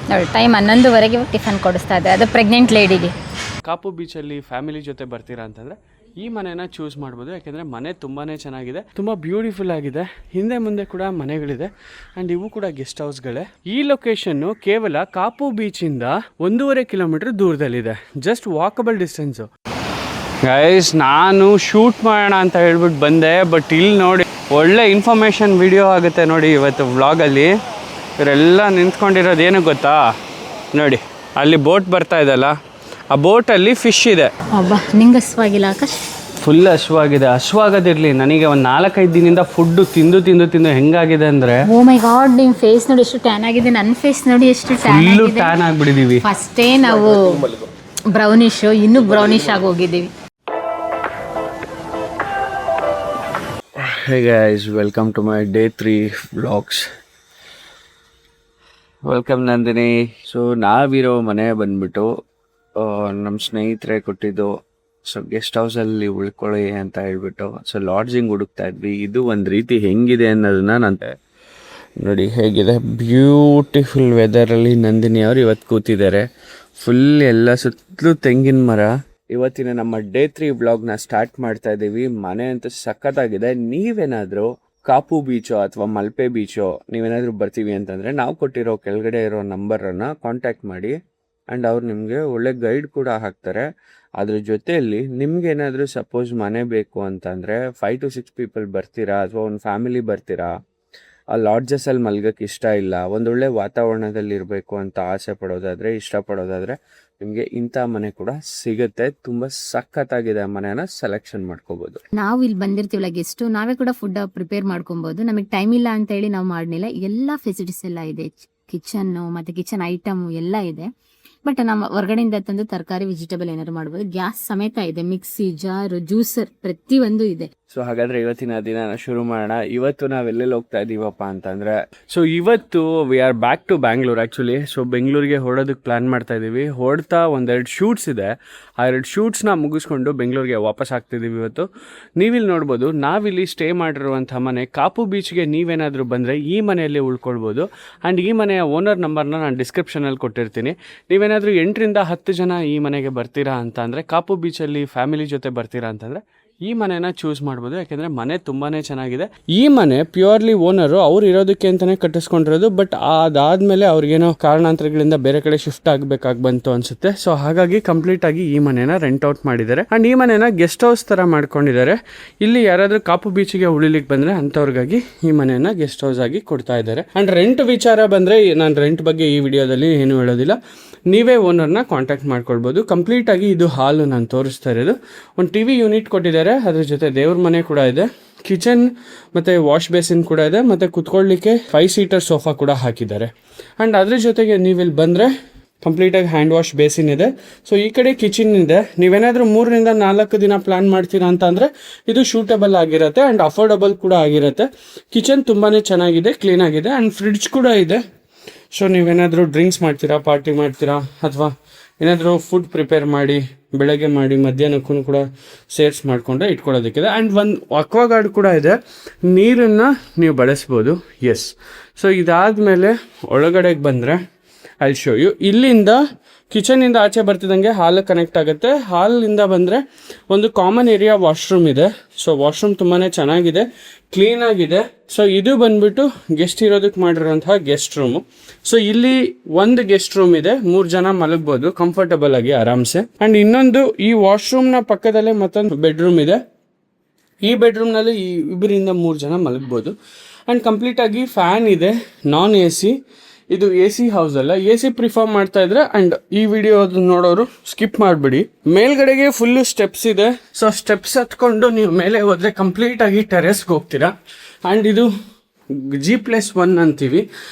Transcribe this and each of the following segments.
ನೋಡಿ time 11:30 tiffin ಕೊಡಿಸ್ತಾ ಇದೆ, ಅದು ಪ್ರೆಗ್ನೆಂಟ್ ಲೇಡಿಗೆ. ಕಾಪು ಬೀಚಲ್ಲಿ ಫ್ಯಾಮಿಲಿ ಜೊತೆ ಬರ್ತೀರಾ ಅಂತಂದರೆ ಈ ಮನೆನ ಚೂಸ್ ಮಾಡ್ಬೋದು. ಯಾಕೆಂದರೆ ಮನೆ ತುಂಬಾ ಚೆನ್ನಾಗಿದೆ, ತುಂಬ ಬ್ಯೂಟಿಫುಲ್ ಆಗಿದೆ. ಹಿಂದೆ ಮುಂದೆ ಕೂಡ ಮನೆಗಳಿದೆ ಆ್ಯಂಡ್ ಇವು ಕೂಡ ಗೆಸ್ಟ್ ಹೌಸ್ಗಳೇ. ಈ ಲೊಕೇಶನ್ನು ಕೇವಲ ಕಾಪು ಬೀಚಿಂದ 1.5 ಕಿಲೋಮೀಟರ್ ದೂರದಲ್ಲಿದೆ, ಜಸ್ಟ್ ವಾಕಬಲ್ ಡಿಸ್ಟೆನ್ಸು. ಗೈಸ್, ನಾನು ಶೂಟ್ ಮಾಡೋಣ ಅಂತ ಹೇಳ್ಬಿಟ್ಟು ಬಂದೆ, ಬಟ್ ಇಲ್ಲಿ ನೋಡಿ ಒಳ್ಳೆ ಇನ್ಫಾರ್ಮೇಷನ್ ವಿಡಿಯೋ ಆಗುತ್ತೆ ನೋಡಿ ಇವತ್ತು ವ್ಲಾಗಲ್ಲಿ. ಇವರೆಲ್ಲ ನಿಂತ್ಕೊಂಡಿರೋದು ಏನು ಗೊತ್ತಾ, ನೋಡಿ ಅಲ್ಲಿ ಬೋಟ್ ಬರ್ತಾ ಇದೆಲ್ಲ, ಆ ಬೋಟಲ್ಲಿ ಫಿಶ್ ಇದೆ. ಅಬ್ಬಾ, ನಿಂಗೆ ಹಸುವಾಗಿಲ್ಲ ಆಕಾಶ್? ಫುಲ್ ಹಸುವಾಗಿದೆ. ಹಸುವಾಗೋದಿರಲಿ, ನನಗೆ ಒಂದು 4-5 ದಿನದಿಂದ ಫುಡ್ಡು ತಿಂದು ಹೆಂಗಾಗಿದೆ ಅಂದರೆ, ಓ ಮೈ ಗಾಡ್, ನಿಮ್ಮ ಫೇಸ್ ನೋಡಿ ಎಷ್ಟು ಟ್ಯಾನ್ ಆಗಿದೆ, ನನ್ನ ಫೇಸ್ ನೋಡಿ ಎಷ್ಟು ಫುಲ್ಲು ಟ್ಯಾನ್ ಆಗಿಬಿಟ್ಟಿದ್ದೀವಿ. ಫಸ್ಟೇ ನಾವು ಬ್ರೌನಿಶು, ಇನ್ನೂ ಬ್ರೌನಿಶ್ ಆಗಿ ಹೋಗಿದ್ದೀವಿ. Hey guys, welcome to my day 3 vlogs. Welcome Nandini. So ನಾವಿರೋ ಮನೆ ಬಂದ್ಬಿಟ್ಟು ನಮ್ಮ ಸ್ನೇಹಿತರೆ ಕೊಟ್ಟಿದ್ದು. ಸೊ ಗೆಸ್ಟ್ ಹೌಸಲ್ಲಿ ಉಳ್ಕೊಳ್ಳಿ ಅಂತ ಹೇಳ್ಬಿಟ್ಟು ಸೊ ಲಾಡ್ಜಿಂಗ್ ಹುಡುಕ್ತಾ ಇದ್ವಿ. ಇದು ಒಂದು ರೀತಿ ಹೆಂಗಿದೆ ಅನ್ನೋದನ್ನ ನಾನು ನೋಡಿ, ಹೇಗಿದೆ ಬ್ಯೂಟಿಫುಲ್ ವೆದರಲ್ಲಿ ನಂದಿನಿ ಅವರು ಇವತ್ತು ಕೂತಿದ್ದಾರೆ. ಫುಲ್ ಎಲ್ಲ ಸುತ್ತಲೂ ತೆಂಗಿನ ಮರ. ಇವತ್ತಿನ ನಮ್ಮ ಡೇ 3 ಬ್ಲಾಗ್ನ ಸ್ಟಾರ್ಟ್ ಮಾಡ್ತಾ ಇದ್ದೀವಿ. ಮನೆ ಅಂತೂ ಸಖತ್ತಾಗಿದೆ. ನೀವೇನಾದರೂ ಕಾಪು ಬೀಚೋ ಅಥವಾ ಮಲ್ಪೆ ಬೀಚೋ ನೀವೇನಾದರೂ ಬರ್ತೀವಿ ಅಂತಂದರೆ ನಾವು ಕೊಟ್ಟಿರೋ ಕೆಳಗಡೆ ಇರೋ ನಂಬರನ್ನು ಕಾಂಟ್ಯಾಕ್ಟ್ ಮಾಡಿ ಆ್ಯಂಡ್ ಅವ್ರು ನಿಮಗೆ ಒಳ್ಳೆ ಗೈಡ್ ಕೂಡ ಹಾಕ್ತಾರೆ. ಅದ್ರ ಜೊತೆಯಲ್ಲಿ ನಿಮ್ಗೇನಾದರೂ ಸಪೋಸ್ ಮನೆ ಬೇಕು ಅಂತಂದರೆ 5 to 6 ಪೀಪಲ್ ಬರ್ತೀರಾ ಅಥವಾ ಒಂದು ಫ್ಯಾಮಿಲಿ ಬರ್ತೀರಾ, ಆ ಲಾಡ್ಜಸಲ್ಲಿ ಮಲ್ಗಕ್ಕೆ ಇಷ್ಟ ಇಲ್ಲ, ಒಂದೊಳ್ಳೆ ವಾತಾವರಣದಲ್ಲಿ ಇರಬೇಕು ಅಂತ ಆಸೆ ಪಡೋದಾದರೆ, ಇಷ್ಟಪಡೋದಾದರೆ ನಿಮಗೆ ಇಂಥ ಮನೆ ಕೂಡ ಸಿಗುತ್ತೆ. ತುಂಬ ಸಖತ್ತಾಗಿದೆ. ಮನೆನ ಸೆಲೆಕ್ಷನ್ ಮಾಡ್ಕೋಬೋದು. ನಾವು ಇಲ್ಲಿ ಬಂದಿರ್ತೀವಲ್ಲ ಗೆಸ್ಟು, ನಾವೇ ಕೂಡ ಫುಡ್ ಪ್ರಿಪೇರ್ ಮಾಡ್ಕೊಬೋದು. ನಮಗೆ ಟೈಮ್ ಇಲ್ಲ ಅಂತ ಹೇಳಿ ನಾವು ಮಾಡಲಿಲ್ಲ. ಎಲ್ಲ ಫೆಸಿಲಿಟೀಸ್ ಎಲ್ಲ ಇದೆ, ಕಿಚನ್ನು ಮತ್ತು ಕಿಚನ್ ಐಟಮು ಎಲ್ಲ ಇದೆ. ಬಟ್ ನಮ್ಮ ಹೊರಗಡೆಯಿಂದ ತಂದು ತರಕಾರಿ ವೆಜಿಟೇಬಲ್ ಏನಾದ್ರು ಮಾಡ್ಬೋದು. ಗ್ಯಾಸ್ ಸಮೇತ ಇದೆ, ಮಿಕ್ಸಿ ಜಾರು, ಜ್ಯೂಸರ್ ಪ್ರತಿಯೊಂದು ಇದೆ. ಸೊ ಹಾಗಾದರೆ ಇವತ್ತಿನ ದಿನ ಶುರು ಮಾಡೋಣ. ಇವತ್ತು ನಾವೆಲ್ಲೆಲ್ಲಿ ಹೋಗ್ತಾ ಇದ್ದೀವಪ್ಪ ಅಂತಂದರೆ, ಸೊ ಇವತ್ತು we are back to Bangalore actually. So ಬೆಂಗಳೂರಿಗೆ ಹೊರಡೋದಕ್ಕೆ ಪ್ಲ್ಯಾನ್ ಮಾಡ್ತಾ ಇದ್ದೀವಿ. ಹೊರಡ್ತಾ 1-2 ಶೂಟ್ಸ್ ಇದೆ. ಆ 2 ಶೂಟ್ಸ್ನ ಮುಗಿಸ್ಕೊಂಡು ಬೆಂಗಳೂರಿಗೆ ವಾಪಸ್ ಆಗ್ತಿದ್ದೀವಿ ಇವತ್ತು. ನೀವಿಲ್ಲಿ ನೋಡ್ಬೋದು, ನಾವಿಲ್ಲಿ ಸ್ಟೇ ಮಾಡಿರುವಂಥ ಮನೆ ಕಾಪು ಬೀಚ್ಗೆ ನೀವೇನಾದರೂ ಬಂದರೆ ಈ ಮನೆಯಲ್ಲಿ ಉಳ್ಕೊಳ್ಬೋದು. ಆ್ಯಂಡ್ ಈ ಮನೆಯ ಓನರ್ ನಂಬರ್ನ ನಾನು ಡಿಸ್ಕ್ರಿಪ್ಷನಲ್ಲಿ ಕೊಟ್ಟಿರ್ತೀನಿ. ನೀವೇನಾದರೂ 8ರಿಂದ 10 ಜನ ಈ ಮನೆಗೆ ಬರ್ತೀರಾ ಅಂತ ಅಂದರೆ, ಕಾಪು ಬೀಚಲ್ಲಿ ಫ್ಯಾಮಿಲಿ ಜೊತೆ ಬರ್ತೀರಾ ಅಂತಂದರೆ ಈ ಮನೆನ ಚೂಸ್ ಮಾಡ್ಬೋದು. ಯಾಕೆಂದರೆ ಮನೆ ತುಂಬಾ ಚೆನ್ನಾಗಿದೆ. ಈ ಮನೆ ಪ್ಯೂರ್ಲಿ ಓನರು ಅವ್ರು ಇರೋದಕ್ಕೆ ಅಂತಲೇ ಕಟ್ಟಿಸ್ಕೊಂಡಿರೋದು. ಬಟ್ ಅದಾದಮೇಲೆ ಅವ್ರಿಗೇನೋ ಕಾರಣಾಂತರಗಳಿಂದ ಬೇರೆ ಕಡೆ ಶಿಫ್ಟ್ ಆಗಬೇಕಾಗಿ ಬಂತು ಅನಿಸುತ್ತೆ. ಸೊ ಹಾಗಾಗಿ ಕಂಪ್ಲೀಟಾಗಿ ಈ ಮನೆನ ರೆಂಟ್ ಔಟ್ ಮಾಡಿದ್ದಾರೆ. ಆ್ಯಂಡ್ ಈ ಮನೆನ ಗೆಸ್ಟ್ ಹೌಸ್ ಥರ ಮಾಡ್ಕೊಂಡಿದ್ದಾರೆ. ಇಲ್ಲಿ ಯಾರಾದರೂ ಕಾಪು ಬೀಚಿಗೆ ಉಳಿಲಿಕ್ಕೆ ಬಂದರೆ ಅಂಥವ್ರಿಗಾಗಿ ಈ ಮನೆನ ಗೆಸ್ಟ್ ಹೌಸ್ ಆಗಿ ಕೊಡ್ತಾ ಇದ್ದಾರೆ. ಆ್ಯಂಡ್ ರೆಂಟ್ ವಿಚಾರ ಬಂದರೆ, ನಾನು ರೆಂಟ್ ಬಗ್ಗೆ ಈ ವಿಡಿಯೋದಲ್ಲಿ ಏನು ಹೇಳೋದಿಲ್ಲ, ನೀವೇ ಓನರ್ನ ಕಾಂಟ್ಯಾಕ್ಟ್ ಮಾಡ್ಕೊಳ್ಬೋದು. ಕಂಪ್ಲೀಟಾಗಿ ಇದು ಹಾಲು ನಾನು ತೋರಿಸ್ತಾ ಇರೋದು. ಒಂದು TV ಯೂನಿಟ್ ಕೊಟ್ಟಿದ್ದಾರೆ, ಅದ್ರ ಜೊತೆ ದೇವ್ರ ಮನೆ ಕೂಡ ಇದೆ, ಕಿಚನ್ ಮತ್ತು ವಾಶ್ ಬೇಸಿನ್ ಕೂಡ ಇದೆ, ಮತ್ತು ಕುತ್ಕೊಳ್ಳಿಕ್ಕೆ 5 ಸೀಟರ್ ಸೋಫಾ ಕೂಡ ಹಾಕಿದ್ದಾರೆ. ಆ್ಯಂಡ್ ಅದ್ರ ಜೊತೆಗೆ ನೀವಿಲ್ಲಿ ಬಂದರೆ ಕಂಪ್ಲೀಟಾಗಿ ಹ್ಯಾಂಡ್ ವಾಶ್ ಬೇಸಿನ್ ಇದೆ. ಸೊ ಈ ಕಡೆ ಕಿಚನ್ ಇದೆ. ನೀವೇನಾದರೂ 3ರಿಂದ 4 ದಿನ ಪ್ಲ್ಯಾನ್ ಮಾಡ್ತೀರಾ ಅಂತ ಅಂದರೆ ಇದು ಶೂಟಬಲ್ ಆಗಿರುತ್ತೆ ಆ್ಯಂಡ್ ಅಫೋರ್ಡಬಲ್ ಕೂಡ ಆಗಿರುತ್ತೆ. ಕಿಚನ್ ತುಂಬಾ ಚೆನ್ನಾಗಿದೆ, ಕ್ಲೀನಾಗಿದೆ. ಆ್ಯಂಡ್ ಫ್ರಿಡ್ಜ್ ಕೂಡ ಇದೆ. ಸೊ ನೀವೇನಾದರೂ ಡ್ರಿಂಕ್ಸ್ ಮಾಡ್ತೀರಾ, ಪಾರ್ಟಿ ಮಾಡ್ತೀರಾ, ಅಥವಾ ಏನಾದರೂ ಫುಡ್ ಪ್ರಿಪೇರ್ ಮಾಡಿ ಬೆಳಗ್ಗೆ ಮಾಡಿ ಮಧ್ಯಾಹ್ನಕ್ಕೂ ಕೂಡ ಸೇರ್ಸ್ ಮಾಡಿಕೊಂಡ್ರೆ ಇಟ್ಕೊಳ್ಳೋದಕ್ಕಿದೆ. ಆ್ಯಂಡ್ ಒಂದು ಅಕ್ವಾಗಾರ್ಡ್ ಕೂಡ ಇದೆ, ನೀರನ್ನು ನೀವು ಬಳಸ್ಬೋದು. ಎಸ್. ಸೊ ಇದಾದಮೇಲೆ ಒಳಗಡೆಗೆ ಬಂದರೆ ಐ ಶೋ ಯು. ಇಲ್ಲಿಂದ ಕಿಚನಿಂದ ಆಚೆ ಬರ್ತಿದ್ದಂಗೆ ಹಾಲ್ ಕನೆಕ್ಟ್ ಆಗುತ್ತೆ. ಹಾಲಿಂದ ಬಂದರೆ ಒಂದು ಕಾಮನ್ ಏರಿಯಾ ವಾಶ್ರೂಮ್ ಇದೆ. ಸೊ ವಾಶ್ರೂಮ್ ತುಂಬಾ ಚೆನ್ನಾಗಿದೆ, ಕ್ಲೀನಾಗಿದೆ. ಸೊ ಇದು ಬಂದ್ಬಿಟ್ಟು ಗೆಸ್ಟ್ ಇರೋದಕ್ಕೆ ಮಾಡಿರೋಂತಹ ಗೆಸ್ಟ್ ರೂಮು. ಸೊ ಇಲ್ಲಿ ಒಂದು ಗೆಸ್ಟ್ ರೂಮ್ ಇದೆ, 3 ಜನ ಮಲಗ್ಬೋದು ಕಂಫರ್ಟಬಲ್ ಆಗಿ ಆರಾಮ್ಸೆ. ಆ್ಯಂಡ್ ಇನ್ನೊಂದು ಈ ವಾಶ್ರೂಮ್ನ ಪಕ್ಕದಲ್ಲೇ ಮತ್ತೊಂದು ಬೆಡ್ರೂಮ್ ಇದೆ. ಈ ಬೆಡ್ರೂಮ್ನಲ್ಲಿ 2-3 ಜನ ಮಲಗ್ಬೋದು. ಆ್ಯಂಡ್ ಕಂಪ್ಲೀಟಾಗಿ ಫ್ಯಾನ್ ಇದೆ, ನಾನ್ AC. ಇದು AC ಹೌಸ್ ಅಲ್ಲ. AC ಪ್ರಿಫರ್ ಮಾಡ್ತಾ ಇದ್ರೆ ಆ್ಯಂಡ್ ಈ ವಿಡಿಯೋ ನೋಡೋರು ಸ್ಕಿಪ್ ಮಾಡಿಬಿಡಿ. ಮೇಲ್ಗಡೆಗೆ ಫುಲ್ಲು ಸ್ಟೆಪ್ಸ್ ಇದೆ. ಸೊ ಸ್ಟೆಪ್ಸ್ ಹತ್ಕೊಂಡು ನೀವು ಮೇಲೆ ಹೋದರೆ ಕಂಪ್ಲೀಟಾಗಿ ಟೆರೆಸ್ಗೆ ಹೋಗ್ತೀರಾ. ಆ್ಯಂಡ್ ಇದು G+1 ಅಂತೀವಿ,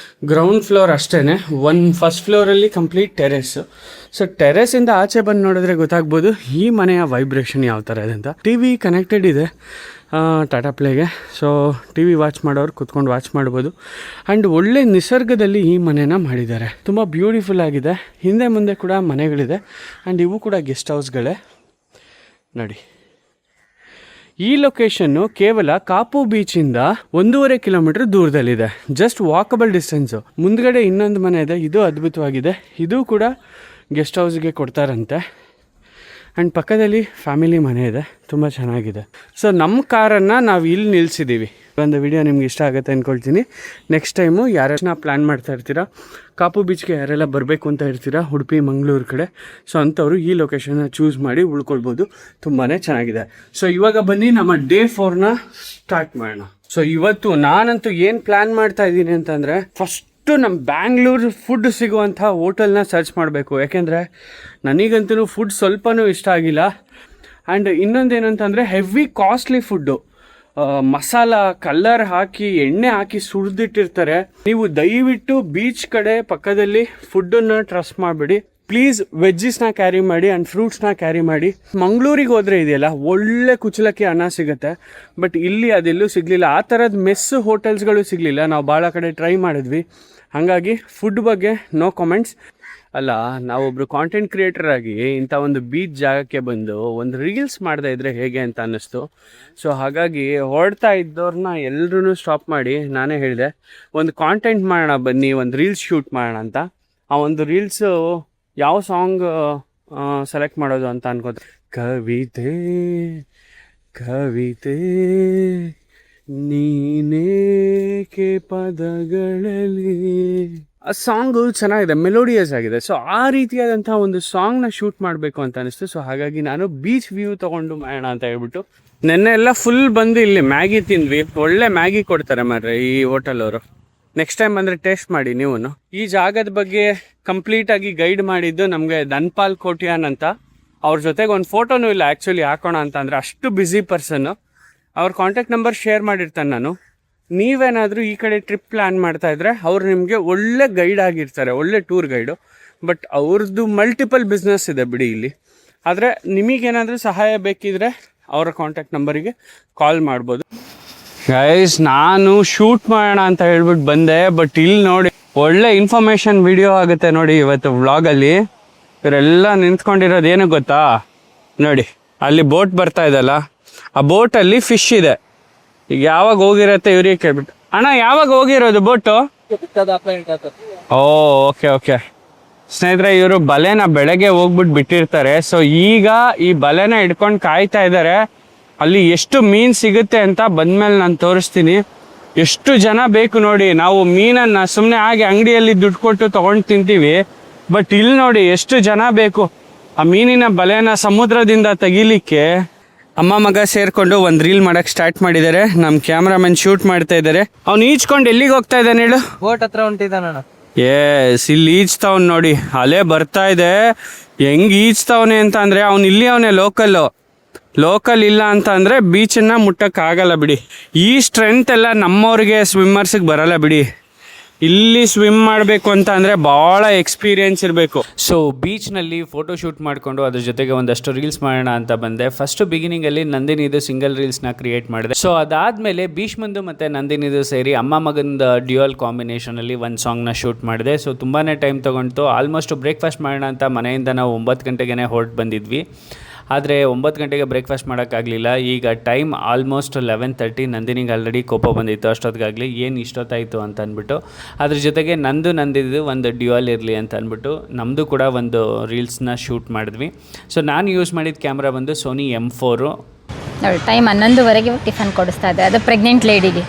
ಗ್ರೌಂಡ್ ಫ್ಲೋರ್ ಅಷ್ಟೇ. ಫಸ್ಟ್ ಫ್ಲೋರಲ್ಲಿ ಕಂಪ್ಲೀಟ್ ಟೆರೆಸ್. ಸೊ ಟೆರೆಸಿಂದ ಆಚೆ ಬಂದು ನೋಡಿದ್ರೆ ಗೊತ್ತಾಗ್ಬೋದು ಈ ಮನೆಯ ವೈಬ್ರೇಷನ್ ಯಾವ ಥರ ಇದೆ ಅಂತ. TV ಕನೆಕ್ಟೆಡ್ ಇದೆ ಟಾಟಾ ಪ್ಲೇಗೆ. ಸೊ TV ವಾಚ್ ಮಾಡೋರು ಕುತ್ಕೊಂಡು ವಾಚ್ ಮಾಡ್ಬೋದು. ಆ್ಯಂಡ್ ಒಳ್ಳೆ ನಿಸರ್ಗದಲ್ಲಿ ಈ ಮನೆನ ಮಾಡಿದ್ದಾರೆ, ತುಂಬ ಬ್ಯೂಟಿಫುಲ್ ಆಗಿದೆ. ಹಿಂದೆ ಮುಂದೆ ಕೂಡ ಮನೆಗಳಿದೆ ಆ್ಯಂಡ್ ಇವು ಕೂಡ ಗೆಸ್ಟ್ ಹೌಸ್ಗಳೇ. ನೋಡಿ ಈ ಲೊಕೇಶನ್ನು ಕೇವಲ ಕಾಪು ಬೀಚಿಂದ 1.5 ಕಿಲೋಮೀಟರ್ ದೂರದಲ್ಲಿದೆ. Just walkable distance. ಮುಂದ್ಗಡೆ ಇನ್ನೊಂದು ಮನೆ ಇದೆ, ಇದು ಅದ್ಭುತವಾಗಿದೆ. ಇದು ಕೂಡ ಗೆಸ್ಟ್ ಹೌಸ್ಗೆ ಕೊಡ್ತಾರಂತೆ. ಆ್ಯಂಡ್ ಪಕ್ಕದಲ್ಲಿ ಫ್ಯಾಮಿಲಿ ಮನೆ ಇದೆ, ತುಂಬ ಚೆನ್ನಾಗಿದೆ. ಸೊ ನಮ್ಮ ಕಾರನ್ನು ನಾವು ಇಲ್ಲಿ ನಿಲ್ಲಿಸಿದ್ದೀವಿ. ಒಂದು ವಿಡಿಯೋ ನಿಮ್ಗೆ ಇಷ್ಟ ಆಗುತ್ತೆ ಅಂದ್ಕೊಳ್ತೀನಿ. ನೆಕ್ಸ್ಟ್ ಟೈಮು ಯಾರನ್ನ ಪ್ಲ್ಯಾನ್ ಮಾಡ್ತಾ ಇರ್ತೀರಾ, ಕಾಪು ಬೀಚ್ಗೆ ಯಾರೆಲ್ಲ ಬರಬೇಕು ಅಂತ ಇರ್ತೀರಾ ಉಡುಪಿ ಮಂಗಳೂರು ಕಡೆ, ಸೊ ಅಂಥವ್ರು ಈ ಲೊಕೇಶನ್ನ ಚೂಸ್ ಮಾಡಿ ಉಳ್ಕೊಳ್ಬೋದು. ತುಂಬಾ ಚೆನ್ನಾಗಿದೆ. ಸೊ ಇವಾಗ ಬನ್ನಿ ನಮ್ಮ ಡೇ 4ನ ಸ್ಟಾರ್ಟ್ ಮಾಡೋಣ. ಸೊ ಇವತ್ತು ನಾನಂತೂ ಏನು ಪ್ಲ್ಯಾನ್ ಮಾಡ್ತಾ ಇದ್ದೀನಿ ಅಂತಂದರೆ, ಫಸ್ಟು ನಮ್ಮ ಬ್ಯಾಂಗ್ಳೂರು ಫುಡ್ ಸಿಗುವಂಥ ಹೋಟೆಲ್ನ ಸರ್ಚ್ ಮಾಡಬೇಕು. ಯಾಕೆಂದರೆ ನನಗಂತೂ ಫುಡ್ ಸ್ವಲ್ಪನೂ ಇಷ್ಟ ಆಗಿಲ್ಲ. ಆ್ಯಂಡ್ ಇನ್ನೊಂದೇನಂತಂದರೆ heavy costly food, masala colour ಹಾಕಿ ಎಣ್ಣೆ ಹಾಕಿ ಸುರಿದಿಟ್ಟಿರ್ತಾರೆ. ನೀವು ದಯವಿಟ್ಟು ಬೀಚ್ ಕಡೆ ಪಕ್ಕದಲ್ಲಿ ಫುಡ್ಡನ್ನು ಟ್ರಸ್ಟ್ ಮಾಡಬೇಡಿ. ಪ್ಲೀಸ್ ವೆಜ್ಜಿಸ್ನ ಕ್ಯಾರಿ ಮಾಡಿ ಆ್ಯಂಡ್ ಫ್ರೂಟ್ಸ್ನ ಕ್ಯಾರಿ ಮಾಡಿ. ಮಂಗಳೂರಿಗೆ ಹೋದರೆ ಇದೆಯಲ್ಲ ಒಳ್ಳೆ ಕುಚ್ಚಲಕ್ಕಿ ಅನ್ನ ಸಿಗುತ್ತೆ, ಬಟ್ ಇಲ್ಲಿ ಅದೆಲ್ಲೂ ಸಿಗಲಿಲ್ಲ. ಆ ಥರದ ಮೆಸ್ಸು ಹೋಟೆಲ್ಸ್ಗಳು ಸಿಗಲಿಲ್ಲ. ನಾವು ಭಾಳ ಕಡೆ ಟ್ರೈ ಮಾಡಿದ್ವಿ. ಹಾಗಾಗಿ ಫುಡ್ ಬಗ್ಗೆ ನೋ ಕಾಮೆಂಟ್ಸ್. ಅಲ್ಲ, ನಾವೊಬ್ಬರು ಕಾಂಟೆಂಟ್ ಕ್ರಿಯೇಟರ್ ಆಗಿ ಇಂಥ ಒಂದು ಬೀಚ್ ಜಾಗಕ್ಕೆ ಬಂದು ಒಂದು ರೀಲ್ಸ್ ಮಾಡದೇ ಇದ್ದರೆ ಹೇಗೆ ಅಂತ ಅನ್ನಿಸ್ತು. ಸೊ ಹಾಗಾಗಿ ಹೊರಡ್ತಾ ಇದ್ದವ್ರನ್ನ ಎಲ್ಲರೂ ಸ್ಟಾಪ್ ಮಾಡಿ ನಾನೇ ಹೇಳಿದೆ, ಒಂದು ಕಾಂಟೆಂಟ್ ಮಾಡೋಣ ಬನ್ನಿ, ಒಂದು ರೀಲ್ಸ್ ಶೂಟ್ ಮಾಡೋಣ ಅಂತ. ಆ ಒಂದು ರೀಲ್ಸು ಯಾವ ಸಾಂಗ್ ಸೆಲೆಕ್ಟ್ ಮಾಡೋದು ಅಂತ ಅನ್ಕೋತ, ಕವಿತೆ ಕವಿತೆ ನೀನೇಕೆ ಪದಗಳಲ್ಲಿ, ಆ ಸಾಂಗು ಚೆನ್ನಾಗಿದೆ, ಮೆಲೋಡಿಯಸ್ ಆಗಿದೆ. ಸೊ ಆ ರೀತಿಯಾದಂಥ ಒಂದು ಸಾಂಗ್ನ ಶೂಟ್ ಮಾಡಬೇಕು ಅಂತ ಅನಿಸ್ತು. ಸೊ ಹಾಗಾಗಿ ನಾನು ಬೀಚ್ ವ್ಯೂ ತೊಗೊಂಡು ಮಾಡೋಣ ಅಂತ ಹೇಳ್ಬಿಟ್ಟು ನೆನ್ನೆ ಎಲ್ಲ ಫುಲ್ ಬಂದು ಇಲ್ಲಿ ಮ್ಯಾಗಿ ತಿಂದ್ವಿ. ಒಳ್ಳೆ ಮ್ಯಾಗಿ ಕೊಡ್ತಾರೆ ಮಾರ್ರೆ ಈ ಹೋಟೆಲವರು. ನೆಕ್ಸ್ಟ್ ಟೈಮ್ ಬಂದರೆ ಟೇಸ್ಟ್ ಮಾಡಿ ನೀವು. ಈ ಜಾಗದ ಬಗ್ಗೆ ಕಂಪ್ಲೀಟಾಗಿ ಗೈಡ್ ಮಾಡಿದ್ದು ನಮಗೆ ಧನ್ಪಾಲ್ ಕೋಟ್ಯಾನ್ ಅಂತ. ಅವ್ರ ಜೊತೆಗೆ ಒಂದು ಫೋಟೋನೂ ಇಲ್ಲ ಆ್ಯಕ್ಚುಲಿ ಹಾಕೋಣ ಅಂತ, ಅಂದರೆ ಅಷ್ಟು ಬ್ಯುಸಿ ಪರ್ಸನ್ನು. ಅವ್ರ ಕಾಂಟ್ಯಾಕ್ಟ್ ನಂಬರ್ ಶೇರ್ ಮಾಡಿರ್ತಾನೆ ನಾನು. ನೀವೇನಾದರೂ ಈ ಕಡೆ ಟ್ರಿಪ್ ಪ್ಲ್ಯಾನ್ ಮಾಡ್ತಾಯಿದ್ರೆ ಅವ್ರು ನಿಮಗೆ ಒಳ್ಳೆ ಗೈಡ್ ಆಗಿರ್ತಾರೆ, ಒಳ್ಳೆ ಟೂರ್ ಗೈಡು. ಬಟ್ ಅವ್ರದ್ದು ಮಲ್ಟಿಪಲ್ ಬಿಸ್ನೆಸ್ ಇದೆ ಬಿಡಿ ಇಲ್ಲಿ. ಆದರೆ ನಿಮಗೇನಾದರೂ ಸಹಾಯ ಬೇಕಿದ್ರೆ ಅವರ ಕಾಂಟ್ಯಾಕ್ಟ್ ನಂಬರಿಗೆ ಕಾಲ್ ಮಾಡ್ಬೋದು. ಗೈಸ್, ನಾನು ಶೂಟ್ ಮಾಡೋಣ ಅಂತ ಹೇಳ್ಬಿಟ್ಟು ಬಂದೆ, ಬಟ್ ಇಲ್ಲಿ ನೋಡಿ ಒಳ್ಳೆ ಇನ್ಫಾರ್ಮೇಷನ್ ವಿಡಿಯೋ ಆಗುತ್ತೆ ನೋಡಿ ಇವತ್ತು ವ್ಲಾಗಲ್ಲಿ. ಇವರೆಲ್ಲ ನಿಂತ್ಕೊಂಡಿರೋದು ಏನು ಗೊತ್ತಾ, ನೋಡಿ ಅಲ್ಲಿ ಬೋಟ್ ಬರ್ತಾ ಇದೆಲ್ಲ, ಆ ಬೋಟಲ್ಲಿ ಫಿಶ್ ಇದೆ. ಈಗ ಯಾವಾಗ ಹೋಗಿರತ್ತೆ ಇವ್ರಿಗೆ ಕೇಳ್ಬಿಟ್ಟು, ಅಣ್ಣ ಯಾವಾಗ ಹೋಗಿರೋದು ಬೋಟು? ಓ ಓಕೆ ಓಕೆ ಸ್ನೇಹಿತರೆ, ಇವರು ಬಲೆನ ಬೆಳಗ್ಗೆ ಹೋಗ್ಬಿಟ್ಟು ಬಿಟ್ಟಿರ್ತಾರೆ. ಸೊ ಈಗ ಈ ಬಲೆನ ಹಿಡ್ಕೊಂಡು ಕಾಯ್ತಾ ಇದ್ದಾರೆ. ಅಲ್ಲಿ ಎಷ್ಟು ಮೀನು ಸಿಗುತ್ತೆ ಅಂತ ಬಂದ್ಮೇಲೆ ನಾನು ತೋರಿಸ್ತೀನಿ. ಎಷ್ಟು ಜನ ಬೇಕು ನೋಡಿ. ನಾವು ಮೀನನ್ನು ಸುಮ್ಮನೆ ಹಾಗೆ ಅಂಗಡಿಯಲ್ಲಿ ದುಡ್ಡು ಕೊಟ್ಟು ತೊಗೊಂಡು ತಿಂತೀವಿ, ಬಟ್ ಇಲ್ಲಿ ನೋಡಿ ಎಷ್ಟು ಜನ ಬೇಕು ಆ ಮೀನಿನ ಬಲೆನ ಸಮುದ್ರದಿಂದ ತೆಗಿಲಿಕ್ಕೆ. ಅಮ್ಮ ಮಗ ಸೇರ್ಕೊಂಡು ಒಂದು ರೀಲ್ ಮಾಡಕ್ಕೆ ಸ್ಟಾರ್ಟ್ ಮಾಡಿದ್ದಾರೆ. ನಮ್ಮ ಕ್ಯಾಮ್ರಾಮನ್ ಶೂಟ್ ಮಾಡ್ತಾ ಇದ್ದಾರೆ. ಅವ್ನು ಈಜ್ಕೊಂಡು ಎಲ್ಲಿಗೆ ಹೋಗ್ತಾ ಇದ್ದಾನೆ ಹೇಳು? ಬೋಟ್ ಹತ್ರ ಹೊಂಟಿದ್ದಾನ. ಎಸ್, ಇಲ್ಲಿ ಈಜ್ತಾವ್ನು ನೋಡಿ, ಅಲೆ ಬರ್ತಾ ಇದೆ. ಹೆಂಗೆ ಈಜ್ತಾವನೆ ಅಂತ ಅಂದರೆ ಅವ್ನು ಇಲ್ಲಿ ಅವನೇ ಲೋಕಲ್ ಇಲ್ಲ ಅಂತ ಅಂದರೆ ಬೀಚನ್ನು ಮುಟ್ಟಕ್ಕಾಗಲ್ಲ ಬಿಡಿ. ಈ ಸ್ಟ್ರೆಂತ್ ಎಲ್ಲ ನಮ್ಮವ್ರಿಗೆ ಸ್ವಿಮ್ಮರ್ಸಿಗೆ ಬರಲ್ಲ ಬಿಡಿ. ಇಲ್ಲಿ ಸ್ವಿಮ್ ಮಾಡಬೇಕು ಅಂತ ಅಂದರೆ ಭಾಳ ಎಕ್ಸ್ಪೀರಿಯೆನ್ಸ್ ಇರಬೇಕು. ಸೊ ಬೀಚ್ನಲ್ಲಿ ಫೋಟೋ ಶೂಟ್ ಮಾಡಿಕೊಂಡು ಅದ್ರ ಜೊತೆಗೆ ಒಂದಷ್ಟು ರೀಲ್ಸ್ ಮಾಡೋಣ ಅಂತ ಬಂದೆ. ಫಸ್ಟು ಬಿಗಿನಿಂಗಲ್ಲಿ ನಂದಿನಿದು ಸಿಂಗಲ್ ರೀಲ್ಸ್ನ ಕ್ರಿಯೇಟ್ ಮಾಡಿದೆ. ಸೊ ಅದಾದಮೇಲೆ ಭೀಷ್ಮಂದು ಮತ್ತು ನಂದಿನಿದು ಸೇರಿ ಅಮ್ಮ ಮಗಂದು ಡ್ಯುಯಲ್ ಕಾಂಬಿನೇಷನಲ್ಲಿ ಒಂದು ಸಾಂಗ್ನ ಶೂಟ್ ಮಾಡಿದೆ. ಸೊ ತುಂಬಾ ಟೈಮ್ ತೊಗೊಂಡು ಆಲ್ಮೋಸ್ಟ್ ಬ್ರೇಕ್ಫಾಸ್ಟ್ ಮಾಡೋಣ ಅಂತ ಮನೆಯಿಂದ ನಾವು 9 ಗಂಟೆಗೆ ಹೊರಟು ಬಂದಿದ್ವಿ. ಆದರೆ 9 ಗಂಟೆಗೆ ಬ್ರೇಕ್ಫಾಸ್ಟ್ ಮಾಡೋಕ್ಕಾಗಲಿಲ್ಲ. ಈಗ ಟೈಮ್ ಆಲ್ಮೋಸ್ಟ್ 11:30. ನಂದಿನಿಗೆ ಆಲ್ರೆಡಿ ಕೋಪ ಬಂದಿತ್ತು ಅಷ್ಟೊತ್ತಿಗಾಗಲಿ, ಏನು ಇಷ್ಟೊತ್ತಾಯಿತು ಅಂತ ಅಂದ್ಬಿಟ್ಟು. ಅದ್ರ ಜೊತೆಗೆ ನಂದಿದ್ದು ಒಂದು ಡ್ಯುಯಲ್ ಇರಲಿ ಅಂತ ಅಂದ್ಬಿಟ್ಟು ನಮ್ಮದು ಕೂಡ ಒಂದು ರೀಲ್ಸ್ನ ಶೂಟ್ ಮಾಡಿದ್ವಿ. ಸೊ ನಾನು ಯೂಸ್ ಮಾಡಿದ ಕ್ಯಾಮ್ರಾ ಬಂದು ಸೋನಿ M4. ನೋಡಿ ಟೈಮ್ 11:30 ಟಿಫನ್ ಕೊಡಿಸ್ತಾ ಇದೆ, ಅದು ಪ್ರೆಗ್ನೆಂಟ್ ಲೇಡಿಗೆ.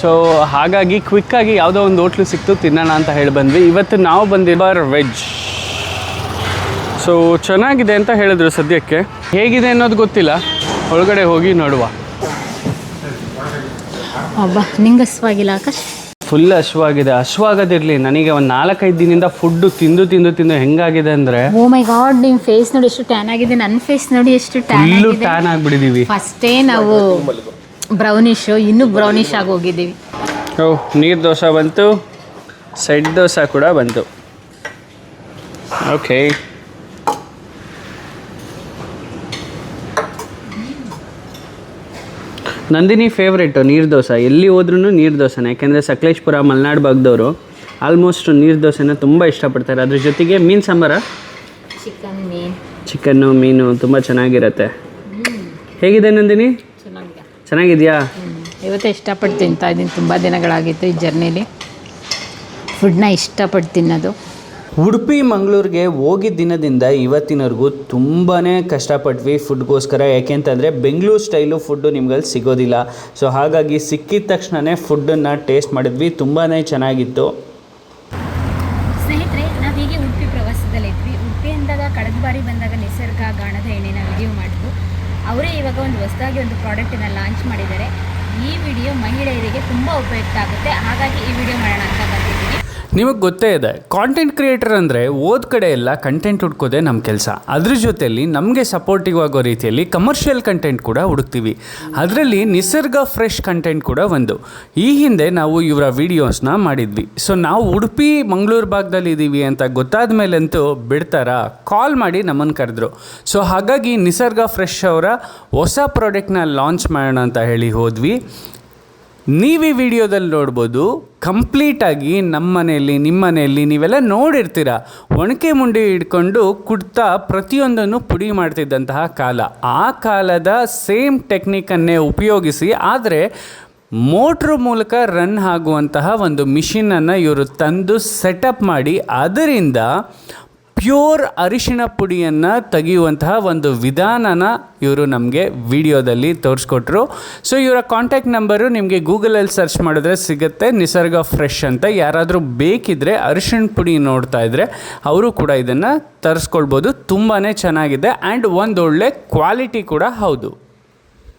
ಸೊ ಹಾಗಾಗಿ ಕ್ವಿಕ್ಕಾಗಿ ಯಾವುದೋ ಒಂದು ಹೋಟ್ಲು ಸಿಕ್ತು, ತಿನ್ನೋಣ ಅಂತ ಹೇಳಿ ಬಂದ್ವಿ. ಇವತ್ತು ನಾವು ಬಂದಿರೋ ವೆಜ್. ಸೊ ಚೆನ್ನಾಗಿದೆ ಅಂತ ಹೇಳಿದ್ರು. ಸದ್ಯಕ್ಕೆ ಹೇಗಿದೆ ಅನ್ನೋದು ಗೊತ್ತಿಲ್ಲ, ಒಳಗಡೆ ಹೋಗಿ ನೋಡುವ. ಅಬ್ಬಾ, ನಿಂಗೆ ಹಸುವಾಗಿಲ್ಲ ಆಕಾಶ್? ಫುಲ್ ಹಸುವಾಗಿದೆ. ಹಸುವಾಗದಿರಲಿ, ನನಗೆ ಒಂದು 4-5 ದಿನದಿಂದ ಫುಡ್ಡು ತಿಂದು ಹೆಂಗಾಗಿದೆ ಅಂದರೆ, ಓ ಮೈ ಗಾಡ್, ನಿಮ್ಮ ಫೇಸ್ ನೋಡಿ ಎಷ್ಟು ಟ್ಯಾನ್ ಆಗಿದೆ. ನನ್ನ ಫೇಸ್ ನೋಡಿ ಎಷ್ಟು ಟ್ಯಾನ್ ಆಗಿಬಿಟ್ಟಿದ್ದೀವಿ. ಫಸ್ಟೇ ನಾವು ಬ್ರೌನಿಶ್, ಇನ್ನೂ ಬ್ರೌನಿಶ್ ಆಗಿ ಹೋಗಿದ್ದೀವಿ. ಓಹ್, ನೀರು ದೋಸೆ ಬಂತು, ಸೆಟ್ ದೋಸೆ ಕೂಡ ಬಂತು. ಓಕೆ, ನಂದಿನಿ ಫೇವ್ರೇಟು ನೀರು ದೋಸೆ. ಎಲ್ಲಿ ಹೋದ್ರೂ ನೀರು ದೋಸೆನೇ. ಯಾಕೆಂದರೆ ಸಕಲೇಶ್ಪುರ ಮಲೆನಾಡು ಭಾಗದವರು ಆಲ್ಮೋಸ್ಟ್ ನೀರು ದೋಸೆನ ತುಂಬ ಇಷ್ಟಪಡ್ತಾರೆ. ಅದ್ರ ಜೊತೆಗೆ ಮೀನು ಸಾಂಬಾರ, ಚಿಕನ್ನು ಮೀನು ತುಂಬ ಚೆನ್ನಾಗಿರುತ್ತೆ. ಹೇಗಿದೆ ನಂದಿನಿ? ಚೆನ್ನಾಗಿದೆಯಾ? ಇವತ್ತೇ ಇಷ್ಟಪಟ್ಟು ತಿಂತಾ ಇದ್ದೀನಿ. ತುಂಬ ದಿನಗಳಾಗಿತ್ತು ಈ ಜರ್ನಿಲಿ ಫುಡ್ನ ಇಷ್ಟಪಟ್ಟು ತಿನ್ನೋದು. ಉಡುಪಿ ಮಂಗಳೂರಿಗೆ ಹೋಗಿದ್ದ ದಿನದಿಂದ ಇವತ್ತಿನವರೆಗೂ ತುಂಬಾ ಕಷ್ಟಪಟ್ವಿ ಫುಡ್ಗೋಸ್ಕರ. ಯಾಕೆಂತಂದರೆ ಬೆಂಗಳೂರು ಸ್ಟೈಲು ಫುಡ್ಡು ನಿಮ್ಗಲ್ಲಿ ಸಿಗೋದಿಲ್ಲ. ಸೊ ಹಾಗಾಗಿ ಸಿಕ್ಕಿದ ತಕ್ಷಣವೇ ಫುಡ್ಡನ್ನು ಟೇಸ್ಟ್ ಮಾಡಿದ್ವಿ, ತುಂಬಾ ಚೆನ್ನಾಗಿತ್ತು. ಸ್ನೇಹಿತರೆ, ನಾವು ಹೀಗೆ ಉಡುಪಿ ಪ್ರವಾಸದಲ್ಲಿದ್ವಿ. ಉಡುಪಿ ಅಂದಾಗ ಕಳೆದ ಬಾರಿ ಬಂದಾಗ ನಿಸರ್ಗ ಗಾಣದ ಎಣ್ಣೆನ ವಿಡಿಯೋ ಮಾಡಿದ್ವು. ಅವರೇ ಇವಾಗ ಒಂದು ಹೊಸದಾಗಿ ಒಂದು ಪ್ರಾಡಕ್ಟನ್ನು ಲಾಂಚ್ ಮಾಡಿದ್ದಾರೆ. ಈ ವಿಡಿಯೋ ಮಹಿಳೆಯರಿಗೆ ತುಂಬ ಉಪಯುಕ್ತ ಆಗುತ್ತೆ, ಹಾಗಾಗಿ ಈ ವಿಡಿಯೋ ಮಾಡೋಣ ಅಂತ ಬಂದಿದ್ದೀನಿ. ನಿಮಗೆ ಗೊತ್ತೇ ಇದೆ, ಕಾಂಟೆಂಟ್ ಕ್ರಿಯೇಟರ್ ಅಂದರೆ ಓದ್ ಕಡೆ ಎಲ್ಲ ಕಂಟೆಂಟ್ ಹುಡ್ಕೋದೇ ನಮ್ಮ ಕೆಲಸ. ಅದ್ರ ಜೊತೆಯಲ್ಲಿ ನಮಗೆ ಸಪೋರ್ಟಿವ್ ಆಗೋ ರೀತಿಯಲ್ಲಿ ಕಮರ್ಷಿಯಲ್ ಕಂಟೆಂಟ್ ಕೂಡ ಹುಡುಕ್ತೀವಿ. ಅದರಲ್ಲಿ ನಿಸರ್ಗ ಫ್ರೆಶ್ ಕಂಟೆಂಟ್ ಕೂಡ ಒಂದು. ಈ ಹಿಂದೆ ನಾವು ಇವರ ವೀಡಿಯೋಸ್ನ ಮಾಡಿದ್ವಿ. ಸೊ ನಾವು ಉಡುಪಿ ಮಂಗಳೂರು ಭಾಗದಲ್ಲಿ ಇದ್ದೀವಿ ಅಂತ ಗೊತ್ತಾದ ಮೇಲಂತೂ ಬಿಡ್ತಾರಾ, ಕಾಲ್ ಮಾಡಿ ನಮ್ಮನ್ನು ಕರೆದ್ರು. ಸೊ ಹಾಗಾಗಿ ನಿಸರ್ಗ ಫ್ರೆಶ್ ಅವರ ಹೊಸ ಪ್ರಾಡಕ್ಟ್ನ ಲಾಂಚ್ ಮಾಡೋಣ ಅಂತ ಹೇಳಿ ಹೋದ್ವಿ. ನೀವು ಈ ವಿಡಿಯೋದಲ್ಲಿ ನೋಡ್ಬೋದು, ಕಂಪ್ಲೀಟಾಗಿ ನಮ್ಮ ಮನೆಯಲ್ಲಿ ನಿಮ್ಮ ಮನೆಯಲ್ಲಿ ನೀವೆಲ್ಲ ನೋಡಿರ್ತೀರ, ಒಣಕೆ ಮುಂಡಿ ಹಿಡ್ಕೊಂಡು ಕುಡ್ತಾ ಪ್ರತಿಯೊಂದನ್ನು ಪುಡಿ ಮಾಡ್ತಿದ್ದಂತಹ ಕಾಲ. ಆ ಕಾಲದ ಸೇಮ್ ಟೆಕ್ನಿಕನ್ನೇ ಉಪಯೋಗಿಸಿ, ಆದರೆ ಮೋಟ್ರ್ ಮೂಲಕ ರನ್ ಆಗುವಂತಹ ಒಂದು ಮಿಷಿನನ್ನು ಇವರು ತಂದು ಸೆಟಪ್ ಮಾಡಿ ಅದರಿಂದ ಪ್ಯೂರ್ ಅರಿಶಿಣ ಪುಡಿಯನ್ನು ತೆಗೆಯುವಂತಹ ಒಂದು ವಿಧಾನನ ಇವರು ನಮಗೆ ವಿಡಿಯೋದಲ್ಲಿ ತೋರಿಸ್ಕೊಟ್ರು. ಸೊ ಇವರ ಕಾಂಟ್ಯಾಕ್ಟ್ ನಂಬರು ನಿಮಗೆ ಗೂಗಲಲ್ಲಿ ಸರ್ಚ್ ಮಾಡಿದ್ರೆ ಸಿಗುತ್ತೆ, ನಿಸರ್ಗ ಫ್ರೆಶ್ ಅಂತ. ಯಾರಾದರೂ ಬೇಕಿದ್ದರೆ ಅರಿಶಿಣ ಪುಡಿ ನೋಡ್ತಾ ಇದ್ದರೆ ಅವರು ಕೂಡ ಇದನ್ನು ತರಿಸ್ಕೊಳ್ಬೋದು. ತುಂಬಾ ಚೆನ್ನಾಗಿದೆ ಆ್ಯಂಡ್ ಒಂದೊಳ್ಳೆ ಕ್ವಾಲಿಟಿ ಕೂಡ ಹೌದು.